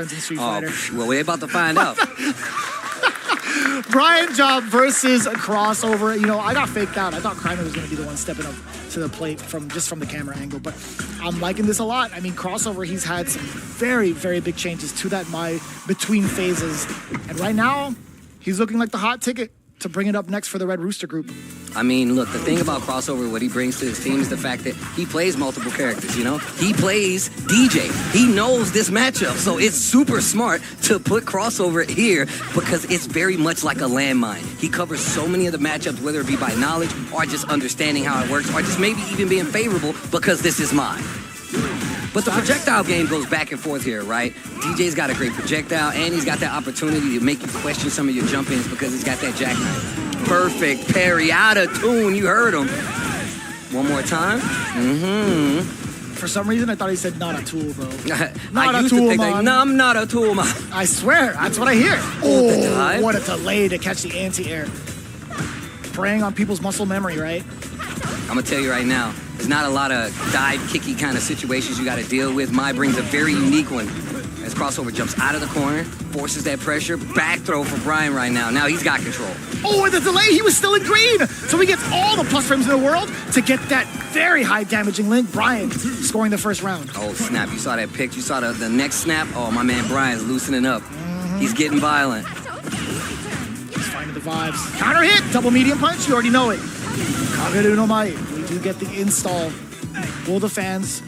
in Street Fighter. Well, we're about to find out. Brayan Job versus a crossover. You know, I got faked out. I thought Crimer was going to be the one stepping up to the plate from the camera angle, but I'm liking this a lot. I mean, crossover, he's had some very, very big changes to that Mai between phases, and right now, he's looking like the hot ticket to bring it up next for the Red Rooster group. I mean, look, the thing about crossover, what he brings to his team is the fact that he plays multiple characters, you know? He plays DJ. He knows this matchup, so it's super smart to put crossover here because it's very much like a landmine. He covers so many of the matchups, whether it be by knowledge or just understanding how it works or just maybe even being favorable because this is mine. But the projectile game goes back and forth here, right? DJ's got a great projectile, and he's got that opportunity to make you question some of your jump-ins because he's got that jackknife. Perfect parry, out of tune, you heard him. One more time. For some reason, I thought he said not a tool, bro. Not a tool, man. No, I'm not a tool, man. I swear, that's what I hear. Oh, what a delay to catch the anti-air. Preying on people's muscle memory, right? I'm gonna tell you right now, there's not a lot of dive kicky kind of situations you gotta deal with. Mai brings a very unique one. As crossover jumps out of the corner, forces that pressure, back throw for Brayan right now. Now he's got control. Oh, and the delay, he was still in green. So he gets all the plus frames in the world to get that very high damaging link. Brayan scoring the first round. Oh, snap. You saw that pick. You saw the next snap. Oh, my man Brayan's loosening up. He's getting violent. He's finding the vibes. Counter hit, double medium punch. You already know it. Kageru no Mai. We do get the install. Will the fans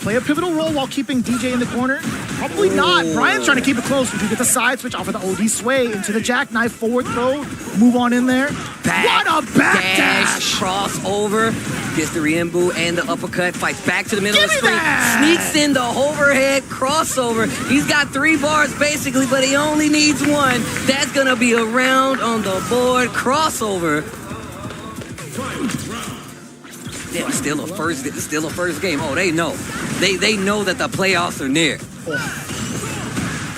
play a pivotal role while keeping DJ in the corner? Probably not. Brayan's trying to keep it close. We do get the side switch off of the OD sway into the jackknife, forward throw, move on in there. What a backdash! Crossover, gets the Riembu and the uppercut, fights back to the middle of the screen, sneaks in the overhead crossover. He's got 3 bars basically, but he only needs 1. That's gonna be a round on the board. Crossover. Yeah, it's still a first game. Oh, they know. They know that the playoffs are near.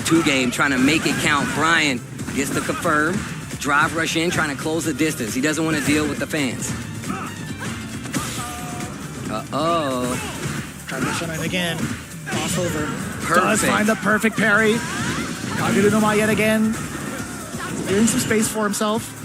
2-game, trying to make it count. Brayan gets the confirm. Drive rush in, trying to close the distance. He doesn't want to deal with the fans. Transition again. Crossover. Perfect. Does find the perfect parry. Kageru no Mai yet again. Clearing some space for himself.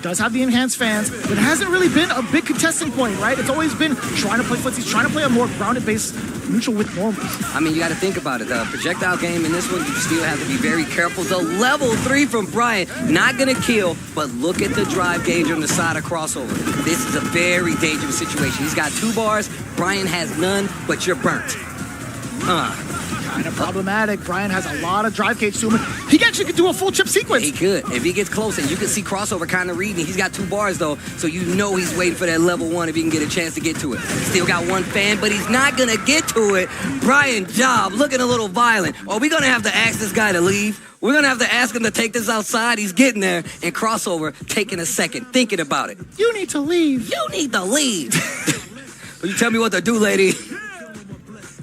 Does have the enhanced fans, but it hasn't really been a big contesting point, right? It's always been trying to play footsies, trying to play a more grounded-based neutral with normals. I mean, you got to think about it. The projectile game in this one, you still have to be very careful. The level 3 from Brayan, not going to kill, but look at the drive gauge on the side of crossover. This is a very dangerous situation. He's got 2 bars. Brayan has none, but you're burnt. Kind of problematic. Brayan has a lot of drive gauge to him. He actually could do a full chip sequence. He could. If he gets close, and you can see crossover kind of reading. He's got 2 bars, though, so you know he's waiting for that level 1 if he can get a chance to get to it. Still got 1 fan, but he's not going to get to it. Brayan Job looking a little violent. Are we going to have to ask this guy to leave? We're going to have to ask him to take this outside. He's getting there. And crossover taking a second, thinking about it. You need to leave. You need to leave. Will you tell me what to do, lady?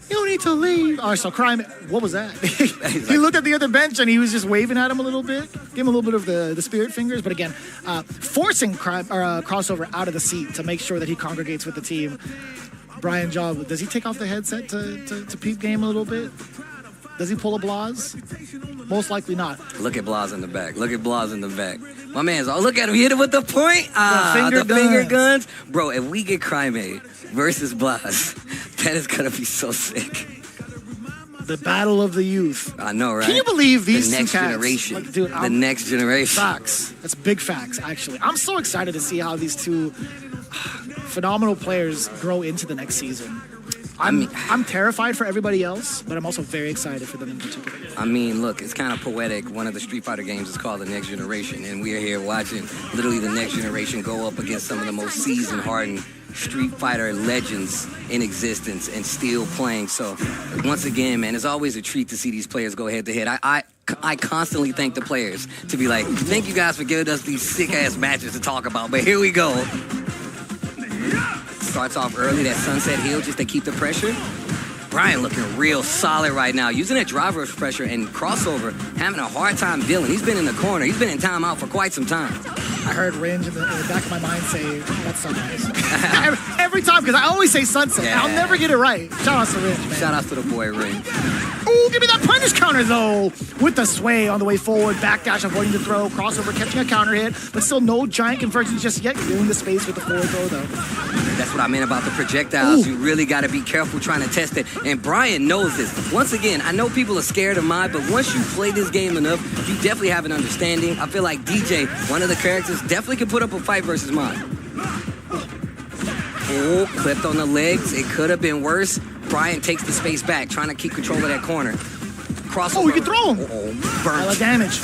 You need to leave. All right, so Crime, what was that? He looked at the other bench and he was just waving at him a little bit. Give him a little bit of the spirit fingers. But again, forcing crossover out of the seat to make sure that he congregates with the team. Brayan Job, does he take off the headset to peep game a little bit? Does he pull a Blas? Most likely not. Look at Blas in the back. Look at Blas in the back. My man's, oh, look at him. He hit him with the point. The finger guns. Bro, if we get Crime versus Blas, that is going to be so sick. The battle of the youth. I know, right? Can you believe these the next two cats? generation? Like, dude, the next generation. Facts. That's big facts, actually. I'm so excited to see how these two phenomenal players grow into the next season. I'm terrified for everybody else, but I'm also very excited for them in particular. I mean, look, it's kind of poetic. One of the Street Fighter games is called The Next Generation, and we are here watching literally the next generation go up against some of the most seasoned, hardened Street Fighter legends in existence and still playing. So, once again, man, it's always a treat to see these players go head-to-head. I constantly thank the players to be like, thank you guys for giving us these sick-ass matches to talk about, but here we go. Starts off early, that Sunset Hill, just to keep the pressure. Brayan looking real solid right now. Using that drive rush pressure and crossover, having a hard time dealing. He's been in the corner. He's been in timeout for quite some time. I heard Ringe in the back of my mind say, that's sunrise. every time, because I always say sunset. Yeah. I'll never get it right. Shout out to Ringe, man. Shout out to the boy, Ringe. Ooh, give me that punish counter, though. With the sway on the way forward, backdash, avoiding the throw, crossover, catching a counter hit, but still no giant conversions just yet. Doing the space with the forward throw, though. That's what I meant about the projectiles. Ooh. You really got to be careful trying to test it. And Brayan knows this. Once again, I know people are scared of Mai, but once you play this game enough, you definitely have an understanding. I feel like DJ, one of the characters, definitely can put up a fight versus Mai. Oh, clipped on the legs. It could have been worse. Brayan takes the space back, trying to keep control of that corner. Crossover. Oh, we can throw him. Burnt. A lot of damage.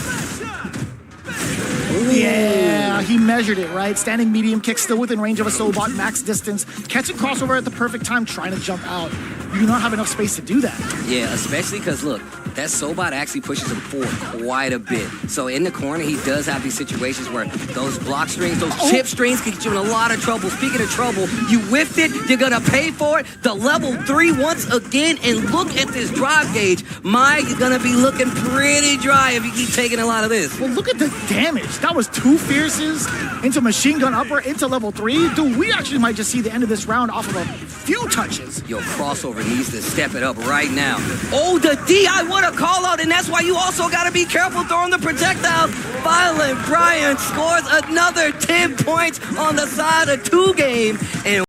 Ooh. Yeah, he measured it, right? Standing medium kick, still within range of a Sobot, max distance. Catching crossover at the perfect time, trying to jump out. You do not have enough space to do that. Yeah, especially because, look, that Sobot actually pushes him forward quite a bit. So in the corner, he does have these situations where those block strings, those chip strings can get you in a lot of trouble. Speaking of trouble, you whiffed it, you're going to pay for it. The level 3 once again, and look at this drive gauge. Mai is going to be looking pretty dry if you keep taking a lot of this. Well, look at the damage. That was 2 fierces into machine gun upper into level 3. Dude, we actually might just see the end of this round off of a few touches. Yo, crossover needs to step it up right now. Oh, the DI, what a call out, and that's why you also got to be careful throwing the projectiles. Violent Brayan scores another 10 points on the side of 2 game. And